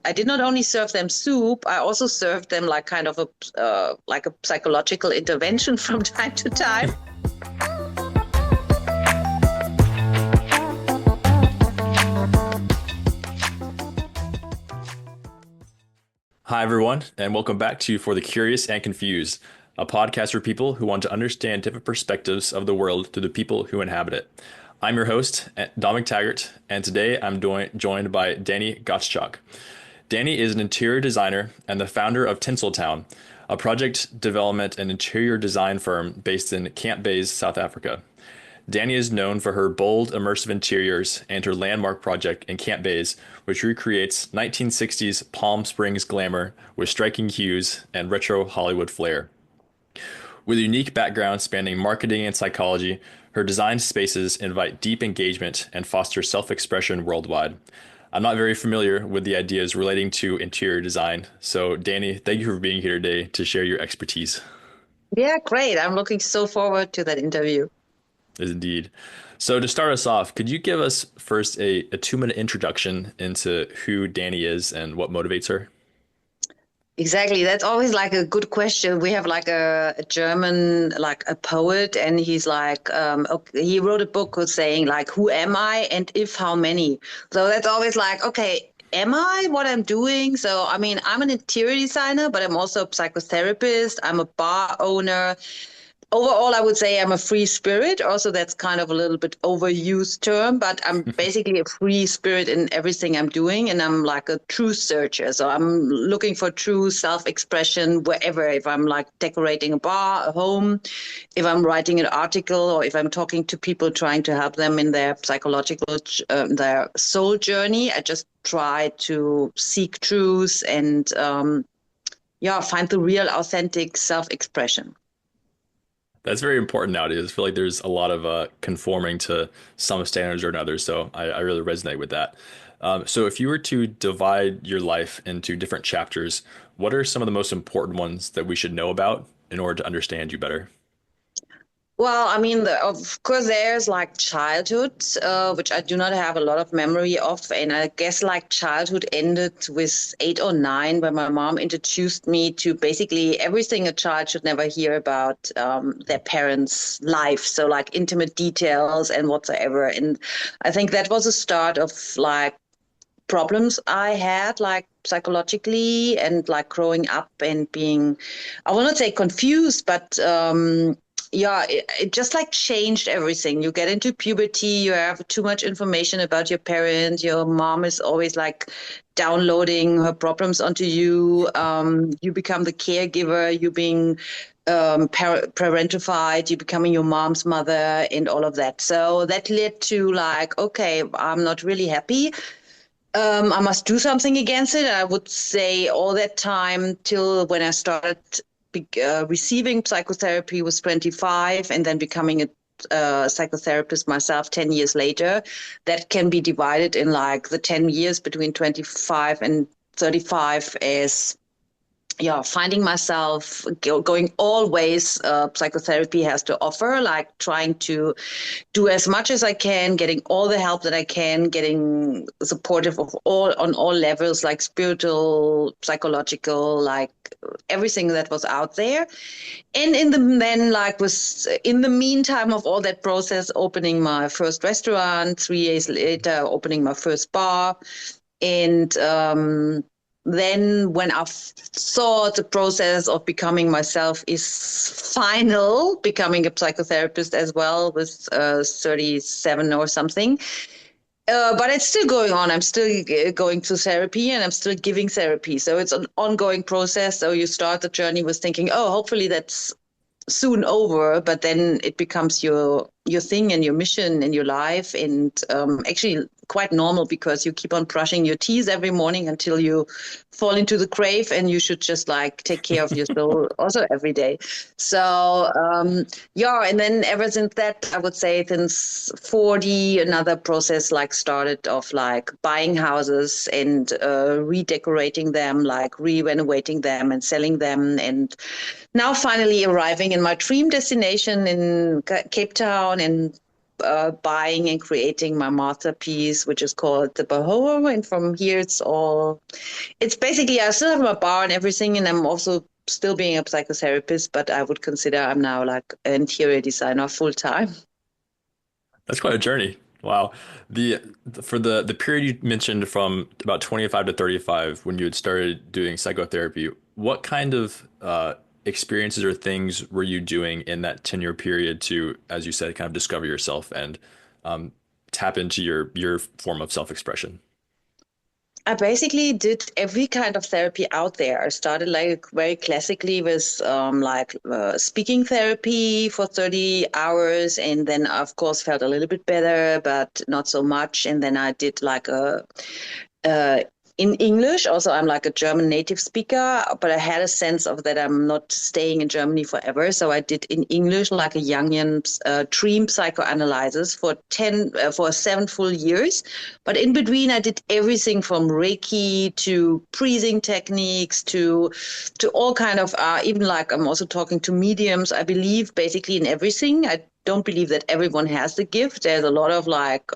I did not only serve them soup, I also served them like kind of a psychological intervention from time to time. Hi, everyone, and welcome back to For the Curious and Confused, a podcast for people who want to understand different perspectives of the world through the people who inhabit it. I'm your host, Dominic Taggart, and today I'm joined by Dani Gottschalk. Dani is an interior designer and the founder of Tinzeltown, a project development and interior design firm based in Camp Bays, South Africa. Dani is known for her bold, immersive interiors and her landmark project in Camp Bays, which recreates 1960s Palm Springs glamour with striking hues and retro Hollywood flair. With a unique background spanning marketing and psychology, her design spaces invite deep engagement and foster self-expression worldwide. I'm not very familiar with the ideas relating to interior design, so Dani, thank you for being here today to share your expertise. Yeah, great. I'm looking so forward to that interview. Indeed. So to start us off, could you give us first a 2-minute introduction into who Dani is and what motivates her? Exactly. That's always like a good question. We have like a German, like a poet, and he's like, he wrote a book saying like, who am I and if how many? So that's always like, okay, am I what I'm doing? So, I mean, I'm an interior designer, but I'm also a psychotherapist. I'm a bar owner. Overall, I would say I'm a free spirit. Also, that's kind of a little bit overused term, but I'm basically a free spirit in everything I'm doing. And I'm like a truth searcher. So I'm looking for true self-expression wherever, if I'm like decorating a bar, a home, if I'm writing an article, or if I'm talking to people trying to help them in their psychological, their soul journey. I just try to seek truth and, find the real authentic self-expression. That's very important nowadays. I feel like there's a lot of conforming to some standards or another. So I really resonate with that. So if you were to divide your life into different chapters, what are some of the most important ones that we should know about in order to understand you better? Well, I mean, of course, there's like childhood, which I do not have a lot of memory of. And I guess like childhood ended with 8 or 9, when my mom introduced me to basically everything a child should never hear about their parents' life. So like intimate details and whatsoever. And I think that was a start of like problems I had, like psychologically, and like growing up and being, I will not say confused, but it just like changed everything. You get into puberty, you have too much information about your parents. Your mom is always like downloading her problems onto you. You become the caregiver, you being parentified, you becoming your mom's mother and all of that. So that led to like, okay, I'm not really happy. I must do something against it. I would say all that time till when I started receiving psychotherapy was 25, and then becoming a psychotherapist myself 10 years later. That can be divided in like the 10 years between 25 and 35 as finding myself, going all ways psychotherapy has to offer, like trying to do as much as I can, getting all the help that I can, getting supportive of on all levels, like spiritual, psychological, like everything that was out there. And in the meantime of all that process, opening my first restaurant, 3 years later, opening my first bar. And then when I saw the process of becoming myself is final, becoming a psychotherapist as well with 37 or something. But it's still going on. I'm still going to therapy and I'm still giving therapy. So it's an ongoing process. So you start the journey with thinking, oh, hopefully that's soon over, but then it becomes your thing and your mission and your life, and actually quite normal, because you keep on brushing your teeth every morning until you fall into the grave, and you should just like take care of your soul also every day. So and then ever since that, I would say since 40, another process like started of like buying houses and redecorating them, like re-renovating them and selling them, and now finally arriving in my dream destination in Cape Town, and buying and creating my masterpiece, which is called the Boho. And from here, it's basically, I still have my bar and everything, and I'm also still being a psychotherapist, but I would consider I'm now like an interior designer full time. That's quite a journey. Wow. The for the period you mentioned from about 25 to 35 when you had started doing psychotherapy, what kind of experiences or things were you doing in that 10-year period to, as you said, kind of discover yourself and um, tap into your form of self-expression? I basically did every kind of therapy out there. I started like very classically with speaking therapy for 30 hours, and then of course felt a little bit better, but not so much. And then I did like uh, in English. Also, I'm like a German native speaker, but I had a sense of that I'm not staying in Germany forever. So I did in English like a Jungian dream psychoanalysis for 7 full years. But in between, I did everything from Reiki to breathing techniques to all kind of even like I'm also talking to mediums. I believe basically in everything. I don't believe that everyone has the gift. There's a lot of like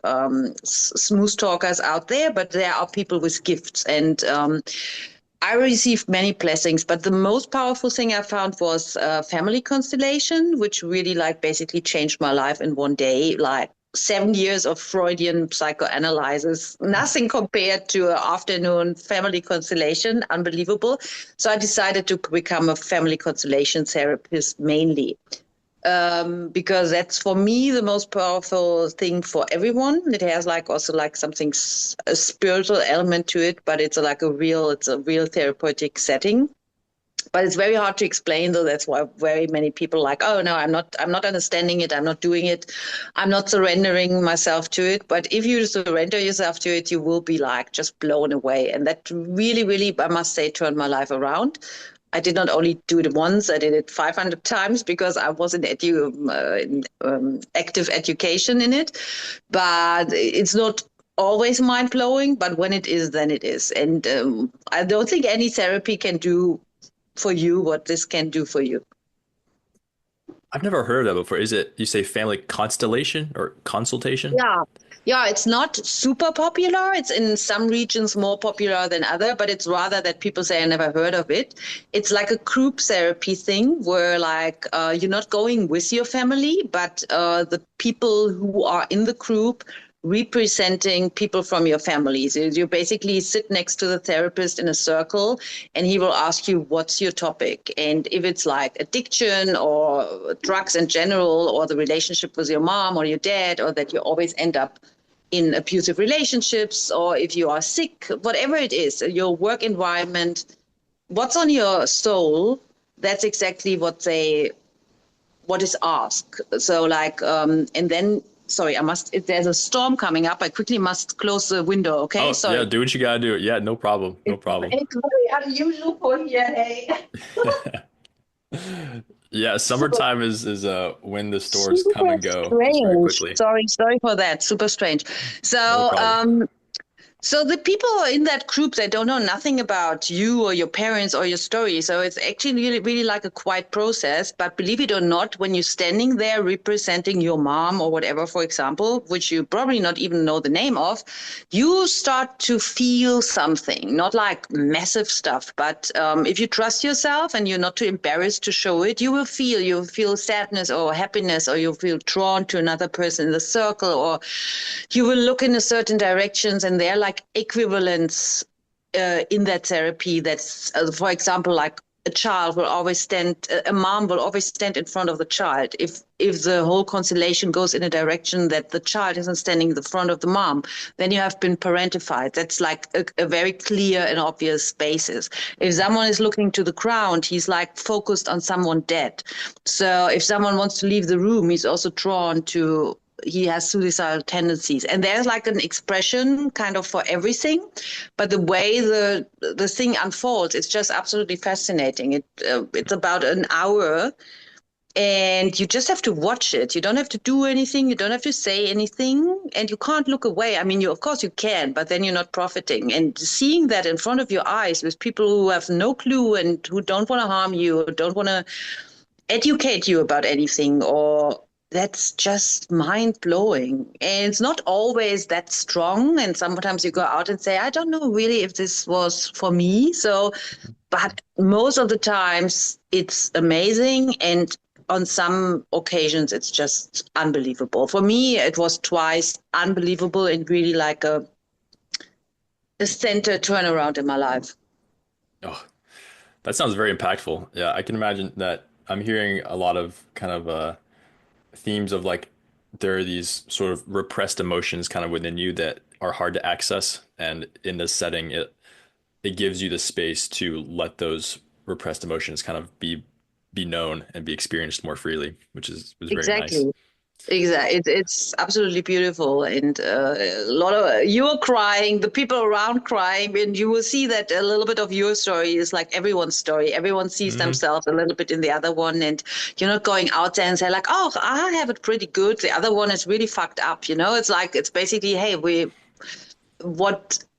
smooth talkers out there, but there are people with gifts. And I received many blessings, but the most powerful thing I found was family constellation, which really like basically changed my life in one day. Like 7 years of Freudian psychoanalysis, nothing compared to an afternoon family constellation, unbelievable. So I decided to become a family constellation therapist mainly. Because that's for me the most powerful thing for everyone. It has like also like something a spiritual element to it, but it's a real therapeutic setting. But it's very hard to explain, though. That's why very many people are like, oh no, I'm not understanding it. I'm not doing it. I'm not surrendering myself to it. But if you surrender yourself to it, you will be like just blown away. And that really, really, I must say, turned my life around. I did not only do it once, I did it 500 times because I was in active education in it. But it's not always mind blowing, but when it is, then it is. And I don't think any therapy can do for you what this can do for you. I've never heard of that before. Is it, you say family constellation or consultation? Yeah. Yeah, it's not super popular. It's in some regions more popular than other, but it's rather that people say I never heard of it. It's like a group therapy thing where like you're not going with your family, but the people who are in the group representing people from your family. So you basically sit next to the therapist in a circle and he will ask you, what's your topic? And if it's like addiction or drugs in general, or the relationship with your mom or your dad, or that you always end up in abusive relationships, or if you are sick, whatever it is, your work environment, what's on your soul, that's exactly what is asked. So like, and then, sorry, there's a storm coming up. I quickly must close the window, okay? Oh, Sorry. yeah, do what you gotta do. Yeah, no problem. No problem. It's very unusual for here, hey? Yeah, Super, summertime is when the stores come super and go very strange. quickly. Sorry for that. Super strange. No So, problem. so the people in that group, they don't know nothing about you or your parents or your story. So it's actually really, really like a quiet process. But believe it or not, when you're standing there representing your mom or whatever, for example, which you probably not even know the name of, you start to feel something, not like massive stuff. But if you trust yourself and you're not too embarrassed to show it, you'll feel sadness or happiness, or you'll feel drawn to another person in the circle, or you will look in a certain directions, and they're like equivalents in that therapy. That's, for example, like a mom will always stand in front of the child. If the whole constellation goes in a direction that the child isn't standing in the front of the mom, then you have been parentified. That's like a very clear and obvious basis. If someone is looking to the ground, he's like focused on someone dead. So if someone wants to leave the room, he's also drawn to, he has suicidal tendencies. And there's like an expression kind of for everything. But the way the thing unfolds, it's just absolutely fascinating. It's about an hour, and you just have to watch it. You don't have to do anything. You don't have to say anything, and you can't look away. I mean, of course you can, but then you're not profiting. And seeing that in front of your eyes with people who have no clue and who don't want to harm you, or don't want to educate you about anything, or that's just mind blowing. And it's not always that strong. And sometimes you go out and say, I don't know really if this was for me. So, but most of the times it's amazing. And on some occasions, it's just unbelievable. For me, it was twice unbelievable and really like a center turnaround in my life. Oh, that sounds very impactful. Yeah, I can imagine that. I'm hearing a lot of kind of themes of like there are these sort of repressed emotions kind of within you that are hard to access, and in this setting, it gives you the space to let those repressed emotions kind of be known and be experienced more freely, which is was very nice. Exactly. Exactly. It's absolutely beautiful. And a lot of you are crying, the people around crying, and you will see that a little bit of your story is like everyone's story. Everyone sees Hmm. themselves a little bit in the other one. And you're not going out there and say like, oh, I have it pretty good. The other one is really fucked up. It's like, it's basically, hey,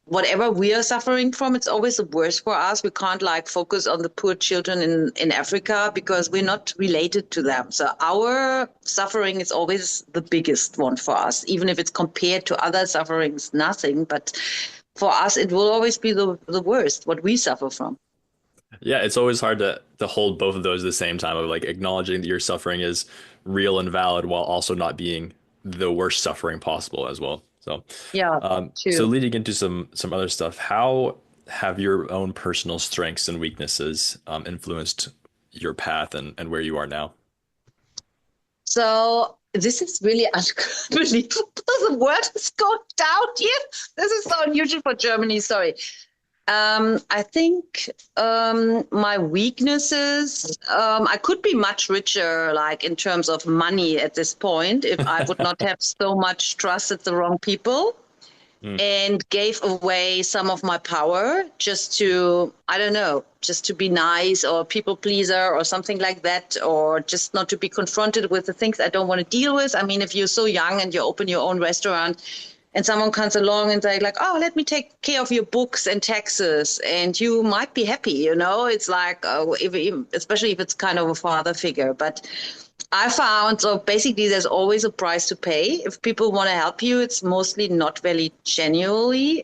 whatever we are suffering from, it's always the worst for us. We can't like focus on the poor children in Africa because we're not related to them. So our suffering is always the biggest one for us, even if it's compared to other sufferings, nothing. But for us, it will always be the worst, what we suffer from. Yeah, it's always hard to hold both of those at the same time of like acknowledging that your suffering is real and valid while also not being the worst suffering possible as well. So, Yeah, so true. leading into some other stuff, how have your own personal strengths and weaknesses influenced your path and where you are now? So this is really unbelievable. The word is going down here. This is so unusual for Germany. Sorry. I think my weaknesses, I could be much richer, like in terms of money at this point, if I would not have so much trust at the wrong people Mm, and gave away some of my power just to, I don't know, just to be nice or people pleaser or something like that, or just not to be confronted with the things I don't want to deal with. I mean, if you're so young and you open your own restaurant and someone comes along and say like, oh, let me take care of your books and taxes, and you might be happy. It's like, especially if it's kind of a father figure. But I found, so basically there's always a price to pay. If people want to help you, it's mostly not very genuine.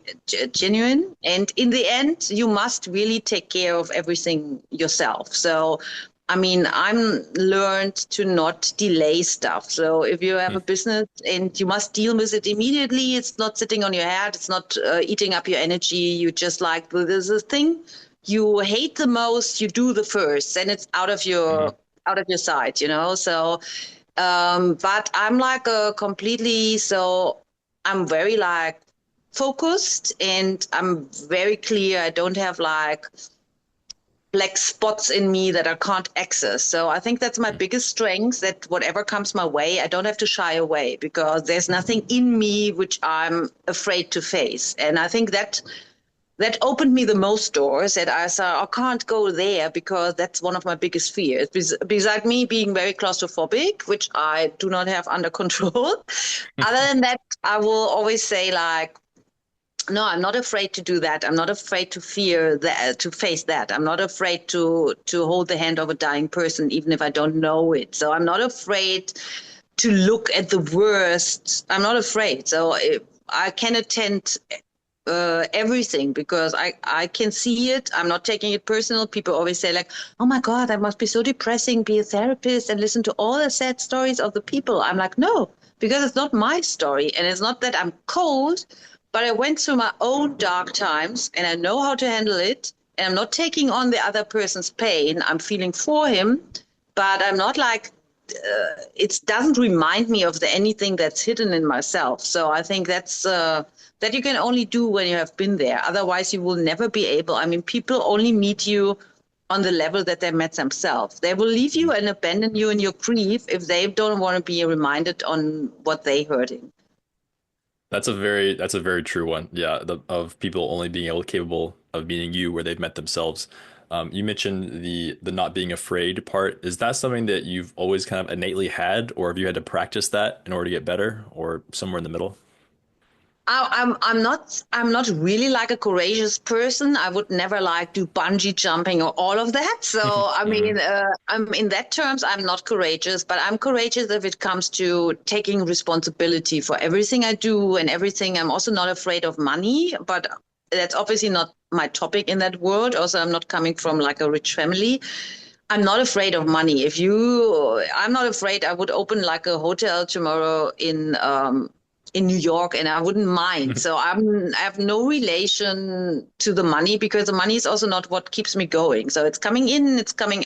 And in the end, you must really take care of everything yourself. So, I mean, I'm learned to not delay stuff. So if you have mm, a business and you must deal with it immediately, it's not sitting on your head. It's not eating up your energy. You just like, there's a thing you hate the most, you do the first, and it's mhm, out of your sight. So, but I'm like a completely, so I'm very like focused and I'm very clear. I don't have like black spots in me that I can't access. So I think that's my mm. biggest strength, that whatever comes my way, I don't have to shy away because there's nothing in me which I'm afraid to face. And I think that opened me the most doors, that I saw I can't go there because that's one of my biggest fears. Beside me being very claustrophobic, which I do not have under control. Other than that, I will always say like, no, I'm not afraid to do that. I'm not afraid to fear that, to face that. I'm not afraid to hold the hand of a dying person, even if I don't know it. So I'm not afraid to look at the worst. I'm not afraid. So I can attend everything because I can see it. I'm not taking it personal. People always say like, oh my God, that must be so depressing, be a therapist and listen to all the sad stories of the people. I'm like, no, because it's not my story. And it's not that I'm cold, but I went through my own dark times and I know how to handle it. And I'm not taking on the other person's pain. I'm feeling for him, but I'm not like, it doesn't remind me of anything that's hidden in myself. So I think that you can only do when you have been there. Otherwise, you will never be able. I mean, people only meet you on the level that they met themselves. They will leave you and abandon you in your grief if they don't want to be reminded on what they hurting. That's a very true one. Yeah, of people only being able capable of meeting you where they've met themselves. You mentioned the not being afraid part. Is that something that you've always kind of innately had, or have you had to practice that in order to get better, or somewhere in the middle? I'm not really like a courageous person. I would never like do bungee jumping or all of that. So I mean, I'm in that terms, I'm not courageous, but I'm courageous if it comes to taking responsibility for everything I do and everything. I'm also not afraid of money, but that's obviously not my topic in that world. Also, I'm not coming from like a rich family. I'm not afraid of money. I'm not afraid. I would open like a hotel tomorrow in New York, and I wouldn't mind. So I have no relation to the money because the money is also not what keeps me going. So it's coming in,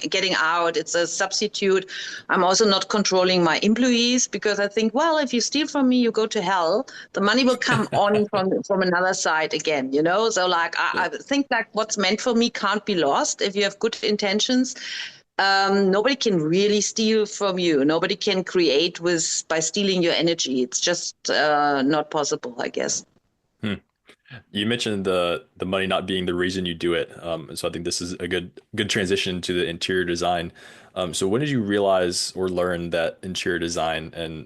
getting out. It's a substitute. I'm also not controlling my employees because I think, well, if you steal from me, you go to hell. The money will come on from another side again, you know? So like, I think like what's meant for me can't be lost if you have good intentions. Nobody can really steal from you. Nobody can create by stealing your energy. It's just not possible, I guess. You mentioned the money not being the reason you do it. So I think this is a good transition to the interior design. So when did you realize or learn that interior design and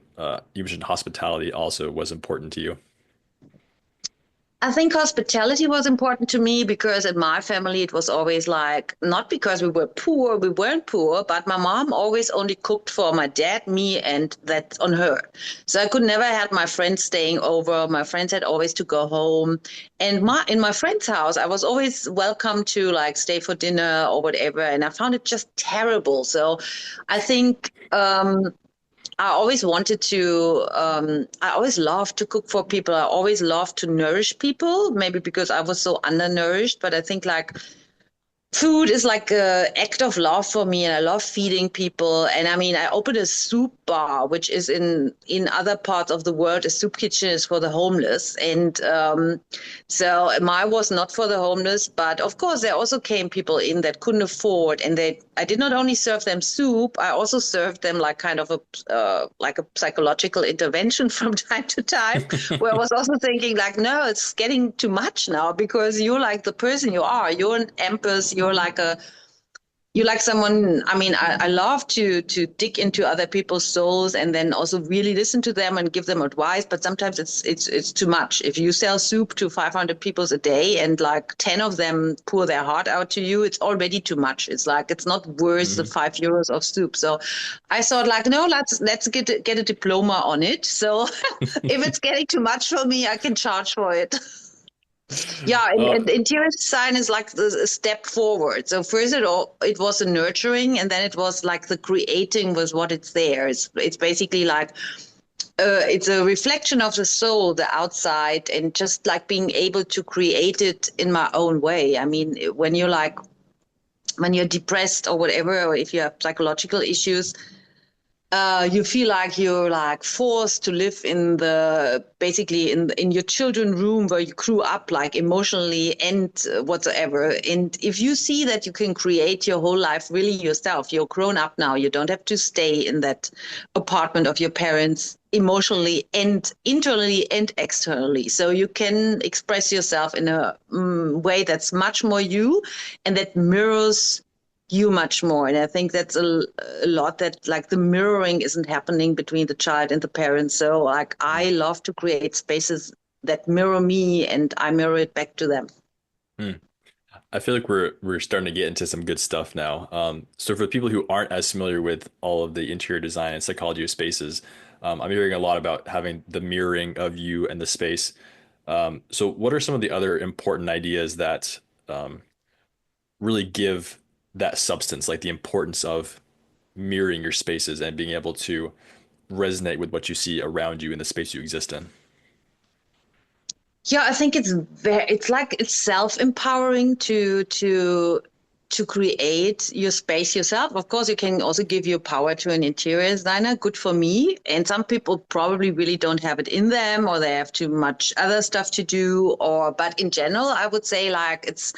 you mentioned hospitality also was important to you? I think hospitality was important to me because in my family it was always like, not because we weren't poor, but my mom always only cooked for my dad, me, and that's on her. So I could never have my friends staying over. My friends had always to go home. And in my friend's house, I was always welcome to like stay for dinner or whatever. And I found it just terrible. So I think I always I always loved to cook for people. I always loved to nourish people, maybe because I was so undernourished. But I think like food is like an act of love for me, and I love feeding people. And I mean, I opened a soup bar, which is in other parts of the world, a soup kitchen is for the homeless. And so mine was not for the homeless, but of course there also came people in that couldn't afford, and I did not only serve them soup, I also served them like kind of like a psychological intervention from time to time, where I was also thinking like, no, it's getting too much now because you're like the person you are. You're an empath. You're like someone. I mean, I love to dig into other people's souls and then also really listen to them and give them advice. But sometimes it's too much. If you sell soup to 500 people a day and like 10 of them pour their heart out to you, it's already too much. It's like it's not worth the €5 of soup. So I thought like, no, let's get a diploma on it. So if it's getting too much for me, I can charge for it. Yeah, and interior design is like a step forward. So first it was a nurturing, and then it was like the creating was what it's there. It's basically like it's a reflection of the soul, the outside, and just like being able to create it in my own way. I mean, when you're depressed or whatever, or if you have psychological issues, you feel like you're like forced to live basically in your children's room where you grew up like emotionally and whatsoever. And if you see that you can create your whole life really yourself, you're grown up now, you don't have to stay in that apartment of your parents emotionally and internally and externally. So you can express yourself in a way that's much more you and that mirrors you much more. And I think that's a lot that like the mirroring isn't happening between the child and the parents. So like I love to create spaces that mirror me and I mirror it back to them. I feel like we're starting to get into some good stuff now. So for people who aren't as familiar with all of the interior design and psychology of spaces, I'm hearing a lot about having the mirroring of you and the space. So what are some of the other important ideas that really give that substance, like the importance of mirroring your spaces and being able to resonate with what you see around you in the space you exist in? Yeah, I think it's self-empowering to create your space yourself. Of course, you can also give your power to an interior designer. Good for me. And some people probably really don't have it in them, or they have too much other stuff to do. But in general, I would say like it's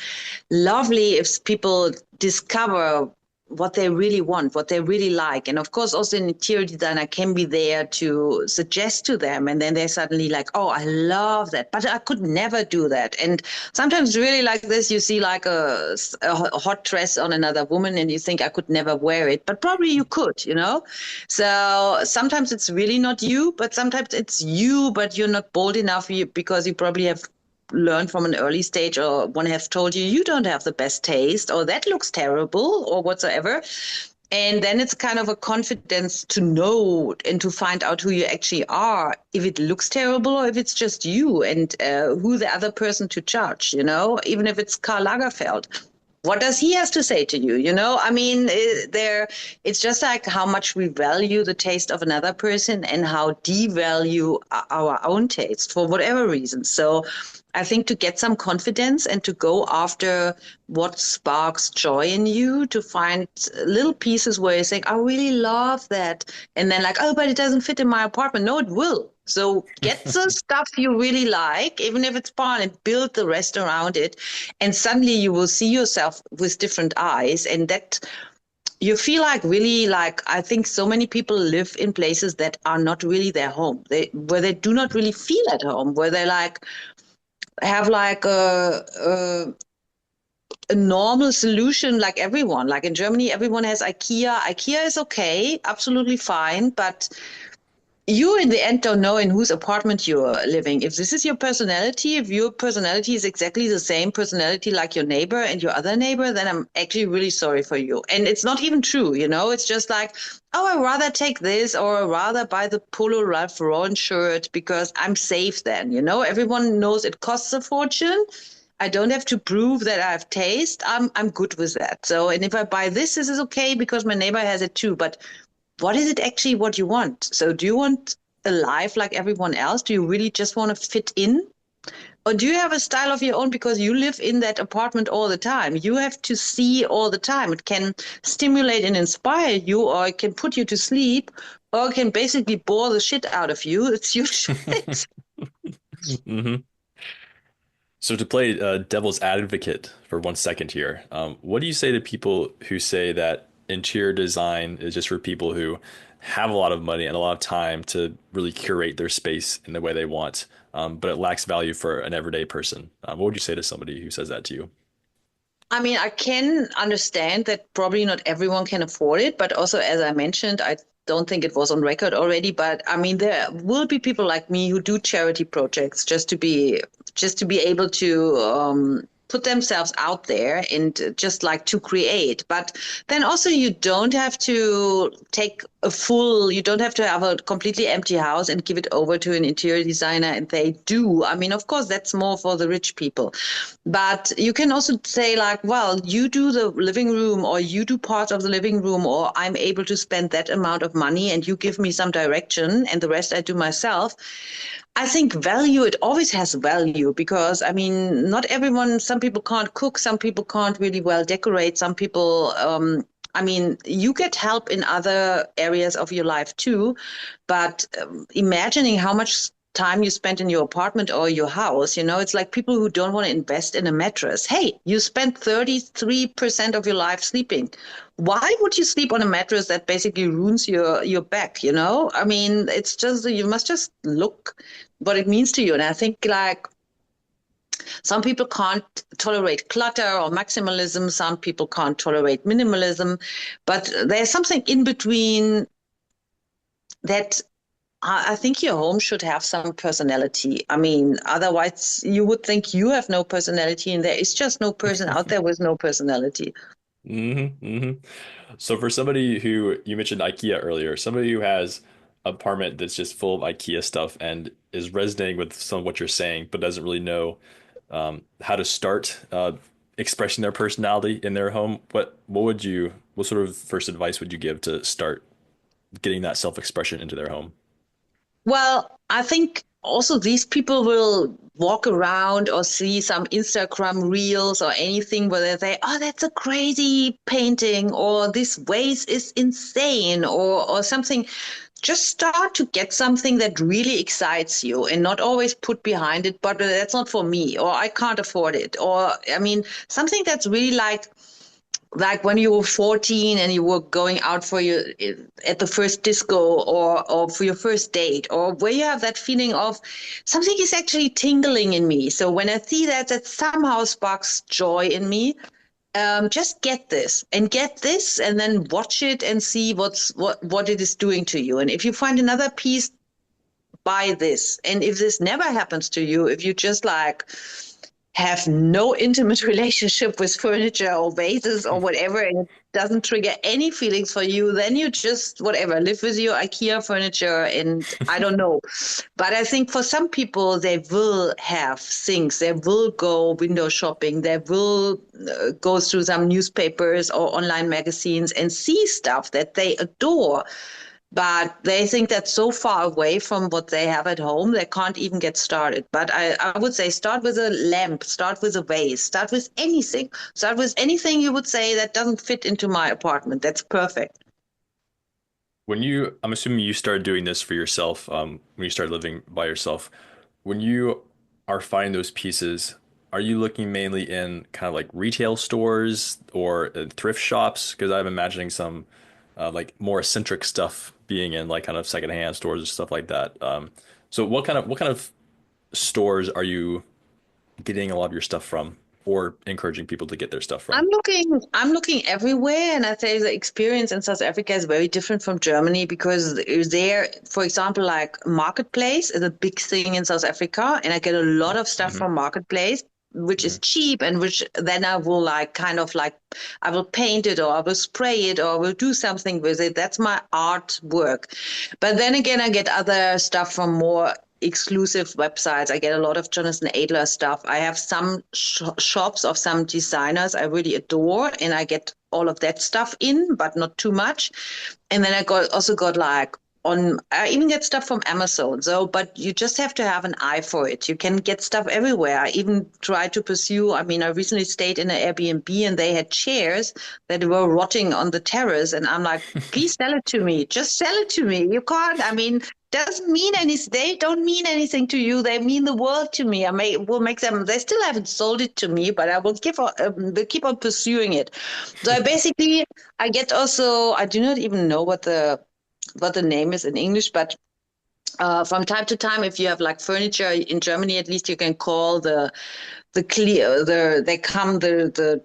lovely if people discover what they really want, what they really like. And of course, also an interior designer can be there to suggest to them. And then they're suddenly like, oh, I love that, but I could never do that. And sometimes really like this, you see like a hot dress on another woman and you think I could never wear it, but probably you could, you know? So sometimes it's really not you, but sometimes it's you, but you're not bold enough because you probably have learned from an early stage, or one have told you you don't have the best taste, or that looks terrible, or whatsoever. And then it's kind of a confidence to know and to find out who you actually are, if it looks terrible or if it's just you, and who the other person to judge, you know, even if it's Karl Lagerfeld. What does he has to say to you? You know, I mean, it's just like how much we value the taste of another person and how devalue our own taste for whatever reason. So I think to get some confidence and to go after what sparks joy in you, to find little pieces where you think, I really love that. And then like, oh, but it doesn't fit in my apartment. No, it will. So get the stuff you really like, even if it's barn, and build the rest around it. And suddenly you will see yourself with different eyes. And that you feel like really like, I think so many people live in places that are not really their home, where they do not really feel at home, where they like have like a normal solution like everyone. Like in Germany, everyone has IKEA. IKEA is okay, absolutely fine, but you in the end don't know in whose apartment you're living. If this is your personality, if your personality is exactly the same personality like your neighbor and your other neighbor, then I'm actually really sorry for you. And it's not even true, you know, it's just like, oh, I'd rather take this, or I'd rather buy the Polo Ralph Lauren shirt because I'm safe then, you know, everyone knows it costs a fortune. I don't have to prove that I have taste. I'm good with that. So, and if I buy this is okay because my neighbor has it too. But what is it actually what you want? So do you want a life like everyone else? Do you really just want to fit in? Or do you have a style of your own because you live in that apartment all the time? You have to see all the time. It can stimulate and inspire you, or it can put you to sleep, or it can basically bore the shit out of you. It's your choice. Mm-hmm. So to play devil's advocate for 1 second here, what do you say to people who say that interior design is just for people who have a lot of money and a lot of time to really curate their space in the way they want, but it lacks value for an everyday person? What would you say to somebody who says that to you? I mean, I can understand that probably not everyone can afford it, but also, as I mentioned, I don't think it was on record already, but I mean, there will be people like me who do charity projects just to be able to put themselves out there and just like to create. But then also you don't have to you don't have to have a completely empty house and give it over to an interior designer and they do. I mean, of course, that's more for the rich people. But you can also say like, well, you do the living room, or you do parts of the living room, or I'm able to spend that amount of money and you give me some direction and the rest I do myself. I think value, it always has value because, I mean, not everyone, some people can't cook, some people can't really well decorate, some people, I mean, you get help in other areas of your life too, but imagining how much time you spend in your apartment or your house, you know, it's like people who don't want to invest in a mattress. Hey, you spent 33% of your life sleeping. Why would you sleep on a mattress that basically ruins your back, you know? I mean, it's just, you must just look what it means to you. And I think like some people can't tolerate clutter or maximalism. Some people can't tolerate minimalism, but there's something in between that I think your home should have some personality. I mean, otherwise you would think you have no personality and there is just no person out there with no personality. Hmm. So for somebody who, you mentioned IKEA earlier, somebody who has an apartment that's just full of IKEA stuff and is resonating with some of what you're saying, but doesn't really know how to start expressing their personality in their home, what sort of first advice would you give to start getting that self-expression into their home? Well, I think also these people will walk around or see some Instagram reels or anything where they say, oh, that's a crazy painting, or this vase is insane, or something. Just start to get something that really excites you and not always put behind it, but that's not for me, or I can't afford it. Or, I mean, something that's really like like when you were 14 and you were going out for your at the first disco or for your first date, or where you have that feeling of something is actually tingling in me. So when I see that, that somehow sparks joy in me. Just get this and then watch it and see what it is doing to you. And if you find another piece, buy this. And if this never happens to you, if you just like have no intimate relationship with furniture or vases or whatever, and it doesn't trigger any feelings for you, then you just whatever, live with your IKEA furniture, and I don't know. But I think for some people, they will have things. They will go window shopping. They will go through some newspapers or online magazines and see stuff that they adore. But they think that's so far away from what they have at home, they can't even get started. But I would say start with a lamp, start with a vase, start with anything. Start with anything you would say that doesn't fit into my apartment. That's perfect. I'm assuming you started doing this for yourself, when you started living by yourself. When you are finding those pieces, are you looking mainly in kind of like retail stores or thrift shops? Because I'm imagining some like more eccentric stuff being in like kind of secondhand stores and stuff like that. So what kind of stores are you getting a lot of your stuff from, or encouraging people to get their stuff from? I'm looking everywhere, and I'd say the experience in South Africa is very different from Germany, because there, for example, like Marketplace is a big thing in South Africa, and I get a lot of stuff Hmm. from Marketplace, which Hmm. is cheap, and which then I will like kind of like I will paint it, or I will spray it, or I will do something with it. That's my artwork. But then again, I get other stuff from more exclusive websites. I get a lot of Jonathan Adler stuff. I have some shops of some designers I really adore, and I get all of that stuff in, but not too much. And then also got like I even get stuff from Amazon. So, but you just have to have an eye for it. You can get stuff everywhere. I even try to pursue. I mean, I recently stayed in an Airbnb, and they had chairs that were rotting on the terrace, and I'm like, please sell it to me. Just sell it to me. You can't. I mean, doesn't mean anything. They don't mean anything to you. They mean the world to me. Will make them. They still haven't sold it to me, but I will keep on pursuing it. So I get also. I do not even know what the name is in English, but from time to time, if you have like furniture in Germany, at least you can call the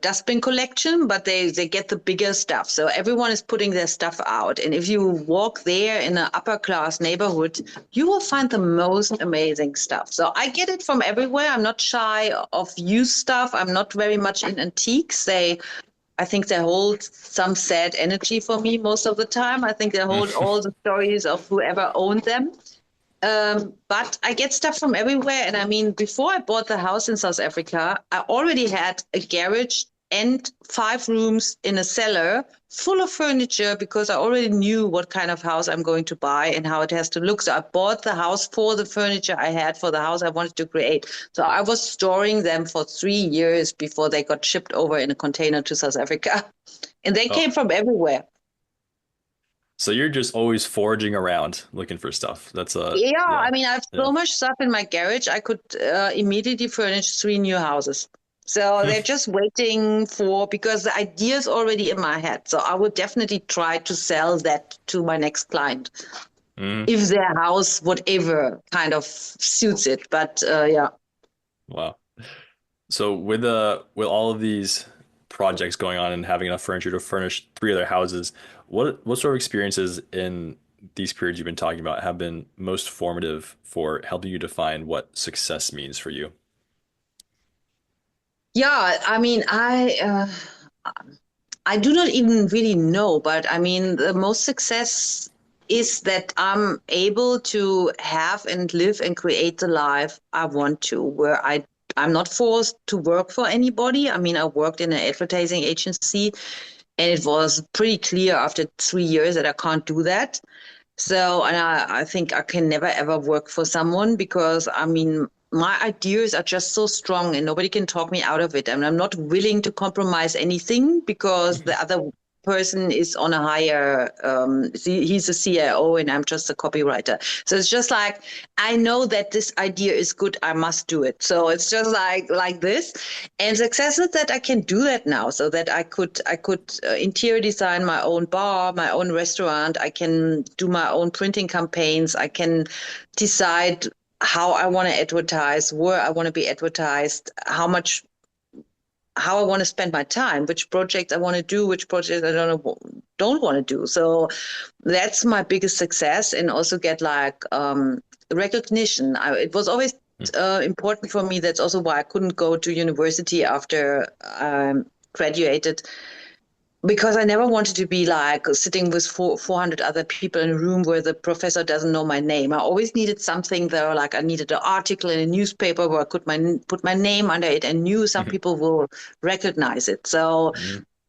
dustbin collection, but they get the bigger stuff. So everyone is putting their stuff out, and if you walk there in an upper class neighborhood, you will find the most amazing stuff. So I get it from everywhere. I'm not shy of used stuff. I'm not very much in antiques. I think they hold some sad energy for me most of the time. I think they hold all the stories of whoever owned them. But I get stuff from everywhere. And I mean, before I bought the house in South Africa, I already had a garage and 5 rooms in a cellar full of furniture, because I already knew what kind of house I'm going to buy and how it has to look. So I bought the house for the furniture I had for the house I wanted to create. So I was storing them for 3 years before they got shipped over in a container to South Africa. And they Oh, came from everywhere. so you're just always foraging around looking for stuff. Yeah, Yeah, I mean, I have yeah. so much stuff in my garage. I could immediately furnish 3 new houses. So they're just waiting because the idea is already in my head. So I would definitely try to sell that to my next client Hmm. if their house, whatever kind of suits it. But yeah. Wow. So with all of these projects going on and having enough furniture to furnish 3 other houses, what sort of experiences in these periods you've been talking about have been most formative for helping you define what success means for you? Yeah, I mean, I do not even really know, but I mean, the most success is that I'm able to have and live and create the life I want to, where I'm not forced to work for anybody. I mean, I worked in an advertising agency, and it was pretty clear after 3 years that I can't do that. So, and I think I can never ever work for someone, because I mean, my ideas are just so strong and nobody can talk me out of it. And I'm not willing to compromise anything because the other person is on a higher, he's a CIO and I'm just a copywriter. So it's just like, I know that this idea is good, I must do it. So it's just like this. And success is that I can do that now, so that I could interior design my own bar, my own restaurant. I can do my own printing campaigns. I can decide how I want to advertise, where I want to be advertised, how I want to spend my time, which projects I want to do, which projects I don't want to do. So that's my biggest success, and also get like recognition. It was always important for me. That's also why I couldn't go to university after graduated, because I never wanted to be like sitting with 400 other people in a room where the professor doesn't know my name. I always needed something there, like I needed an article in a newspaper where I could put my name under it and knew some people will recognize it. So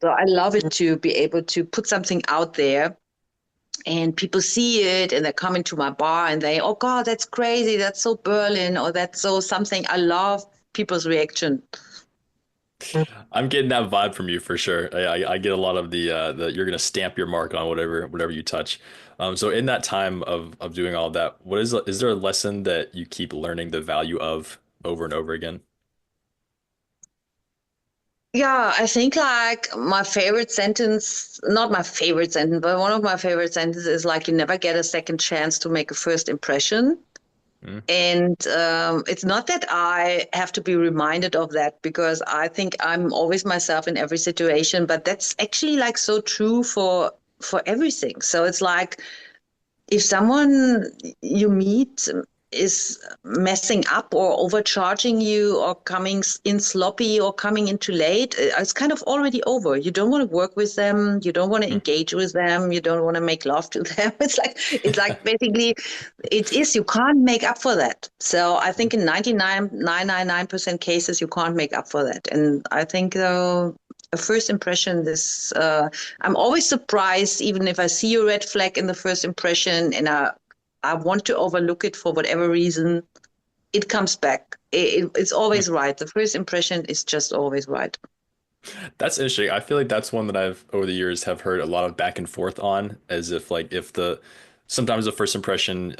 I love it to be able to put something out there and people see it and they come into my bar and they, oh God, that's crazy. That's so Berlin, or that's so something. I love people's reaction. I'm getting that vibe from you for sure. I get a lot of the you're gonna stamp your mark on whatever you touch. So in that time of doing all that, is there a lesson that you keep learning the value of over and over again? Yeah, I think like my favorite sentence, not my favorite sentence, but one of my favorite sentences is like, you never get a second chance to make a first impression. And it's not that I have to be reminded of that, because I think I'm always myself in every situation, but that's actually like so true for everything. So it's like, if someone you meet is messing up or overcharging you or coming in sloppy or coming in too late, it's kind of already over. You don't want to work with them. You don't want to engage with them. You don't want to make love to them. It's like basically you can't make up for that. So I think in 99.999% cases, you can't make up for that. And I think a first impression is, I'm always surprised, even if I see a red flag in the first impression and I want to overlook it for whatever reason, it comes back. It's always right. The first impression is just always right. That's interesting. I feel like that's one that I've over the years have heard a lot of back and forth on, as if like if sometimes the first impression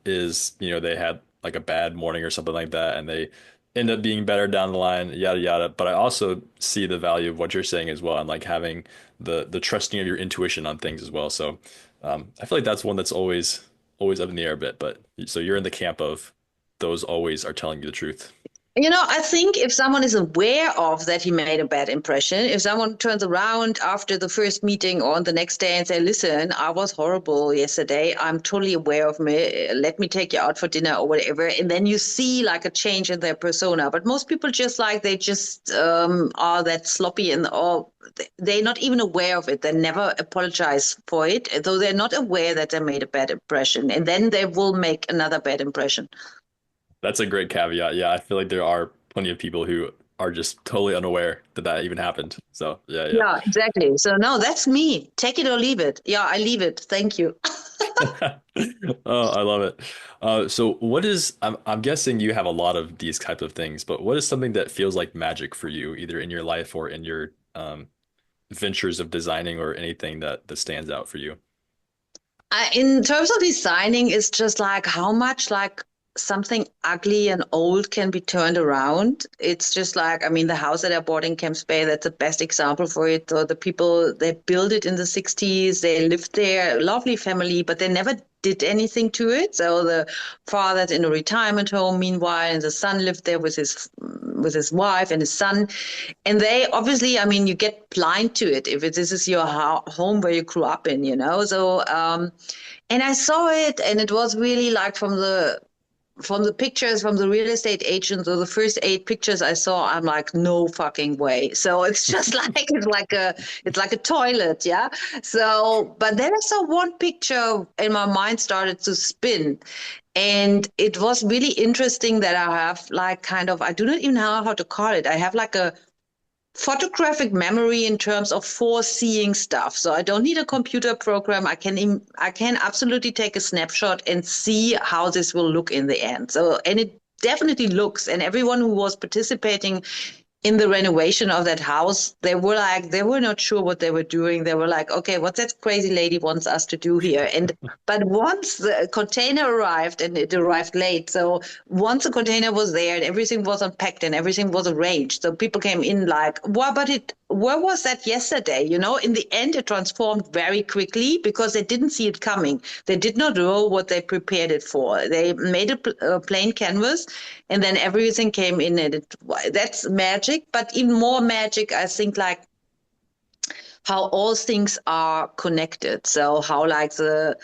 is, they had like a bad morning or something like that, and they end up being better down the line, yada yada. But I also see the value of what you're saying as well, and like having the trusting of your intuition on things as well. So I feel like that's one that's always up in the air a bit. But so you're in the camp of those always are telling you the truth. I think if someone is aware of that he made a bad impression, if someone turns around after the first meeting or on the next day and say, listen, I was horrible yesterday, I'm totally aware of me, let me take you out for dinner or whatever, and then you see like a change in their persona. But most people they just are that sloppy or they're not even aware of it. They never apologize for it, though they're not aware that they made a bad impression, and then they will make another bad impression. That's a great caveat. Yeah, I feel like there are plenty of people who are just totally unaware that even happened. So yeah. Yeah, exactly. So no, that's me. Take it or leave it. Yeah, I leave it. Thank you. Oh, I love it. So I'm guessing you have a lot of these types of things, but what is something that feels like magic for you, either in your life or in your ventures of designing, or anything that stands out for you? In terms of designing, it's just like how much like something ugly and old can be turned around. It's just like, the house that I bought in Camps Bay, that's the best example for it. So the people, they built it in the 60s, they lived there, lovely family, but they never did anything to it. So the father's in a retirement home meanwhile, and the son lived there with his wife and his son. And they obviously, you get blind to it if this is your home where you grew up in, So, and I saw it, and it was really like from the pictures from the real estate agent, or the first 8 pictures I saw, I'm like, no fucking way. So it's just like, it's like a toilet. Yeah. So, but then I saw one picture and my mind started to spin. And it was really interesting that I have like I do not even know how to call it. I have like a photographic memory in terms of foreseeing stuff. So I don't need a computer program. I can absolutely take a snapshot and see how this will look in the end. So, and it definitely looks, and everyone who was participating in the renovation of that house, they were not sure what they were doing. They were like, okay, what that crazy lady wants us to do here. But once the container arrived, and it arrived late, so once the container was there and everything was unpacked and everything was arranged, so people came in like, well, where was that yesterday? In the end, it transformed very quickly because they didn't see it coming. They did not know what they prepared it for. They made a plain canvas, and then everything came in, and that's magic. But even more magic, I think, like how all things are connected. So how like the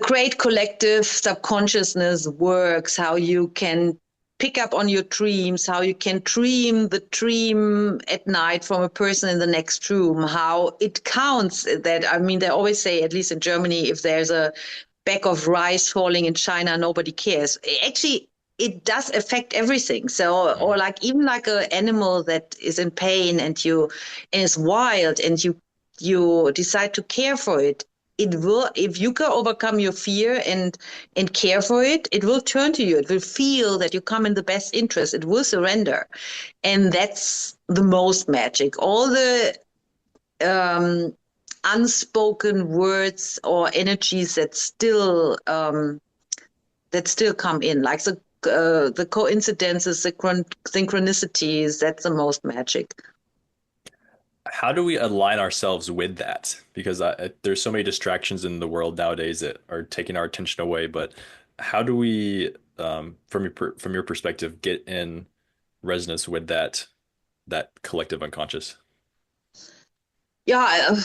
great collective subconsciousness works, how you can pick up on your dreams, how you can dream the dream at night from a person in the next room, how it counts that, I mean, they always say, at least in Germany, if there's a bag of rice falling in China, nobody cares. Actually, it does affect everything. So, or like even like an animal that is in pain and is wild, and you decide to care for it. It will, if you can overcome your fear and care for it, it will turn to you. It will feel that you come in the best interest. It will surrender, and that's the most magic. All the unspoken words or energies that still come in, like the coincidences, the synchronicities. That's the most magic. How do we align ourselves with that? Because there's so many distractions in the world nowadays that are taking our attention away. But how do we, from your perspective, get in resonance with that collective unconscious? Yeah,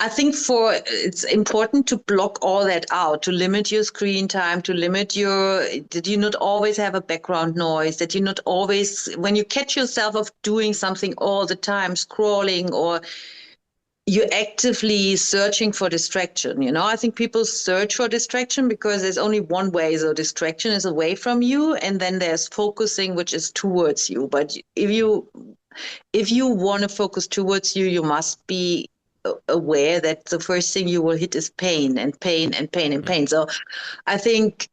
I think it's important to block all that out, to limit your screen time, that you not always have a background noise, that you not always, when you catch yourself of doing something all the time, scrolling, or you're actively searching for distraction. I think people search for distraction because there's only one way. So distraction is away from you, and then there's focusing, which is towards you. But if you want to focus towards you, you must be aware that the first thing you will hit is pain and pain and pain and pain. So I think,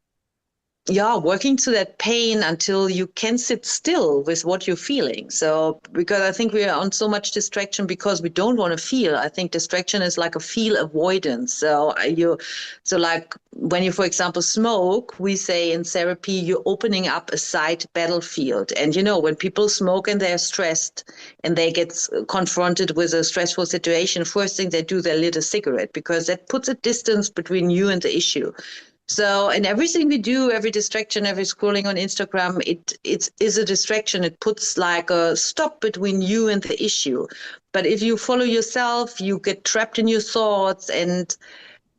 yeah, working through that pain until you can sit still with what you're feeling. So, because I think we are on so much distraction because we don't want to feel. I think distraction is like a feel avoidance. So like when you, for example, smoke, we say in therapy, you're opening up a side battlefield. And when people smoke and they're stressed and they get confronted with a stressful situation, first thing they do, they lit a cigarette, because that puts a distance between you and the issue. So, and everything we do, every distraction, every scrolling on Instagram, it is a distraction. It puts like a stop between you and the issue. But if you follow yourself, you get trapped in your thoughts, and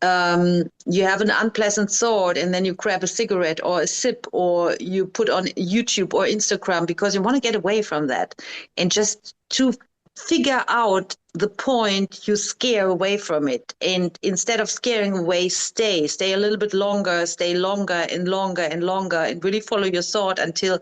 you have an unpleasant thought, and then you grab a cigarette or a sip, or you put on YouTube or Instagram because you want to get away from that. And just to figure out the point, you scare away from it. And instead of scaring away, stay a little bit longer, stay longer and longer and longer, and really follow your thought until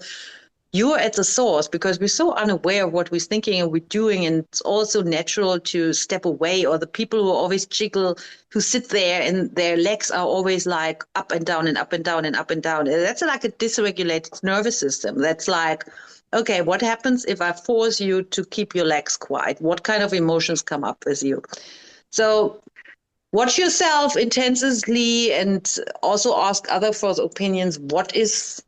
you're at the source, because we're so unaware of what we're thinking and we're doing. And it's also natural to step away. Or the people who always jiggle, who sit there and their legs are always like up and down and up and down and up and down. That's like a dysregulated nervous system. That's like, okay, what happens if I force you to keep your legs quiet? What kind of emotions come up with you? So watch yourself intensely, and also ask other for opinions. What is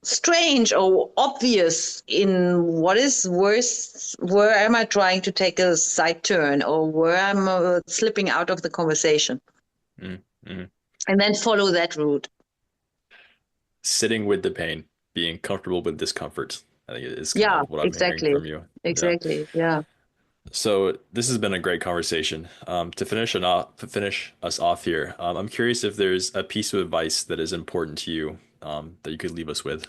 strange or obvious in what is worse? Where am I trying to take a side turn, or where I'm slipping out of the conversation? Mm-hmm. And then follow that route. Sitting with the pain, being comfortable with discomfort, I think is kind Yeah, of what I'm hearing exactly. from you. Yeah. Exactly. Yeah. So this has been a great conversation. To finish us off here, I'm curious if there's a piece of advice that is important to you, that you could leave us with.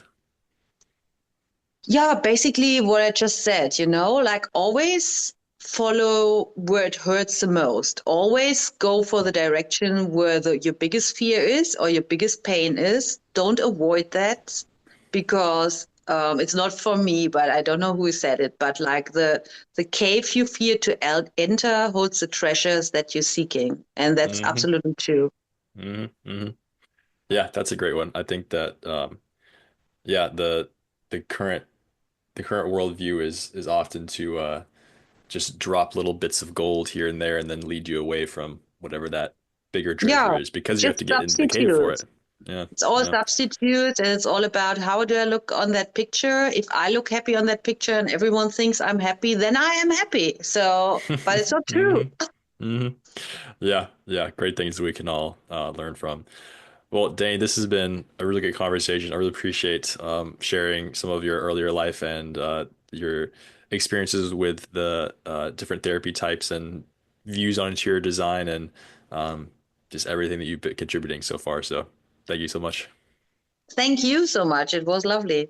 Yeah, basically what I just said, like always follow where it hurts the most. Always go for the direction where your biggest fear is or your biggest pain is. Don't avoid that, because it's not for me, but I don't know who said it, but like the cave you fear to enter holds the treasures that you're seeking. And that's Hmm. absolutely true. Hmm. Hmm. Yeah, that's a great one. I think that, yeah, the current the current worldview is often to just drop little bits of gold here and there and then lead you away from whatever that bigger treasure Yeah, is because you have just to get into the cave for substitute. it. Yeah, It's all yeah. substitute, and it's all about how do I look on that picture. If I look happy on that picture and everyone thinks I'm happy, then I am happy. So, but it's not true. hmm hmm Yeah, yeah. Great things we can all learn from. Well, Dane, this has been a really good conversation. I really appreciate sharing some of your earlier life and your experiences with the different therapy types and views on interior design and um, just everything that you've been contributing so far. So thank you so much. Thank you so much. It was lovely.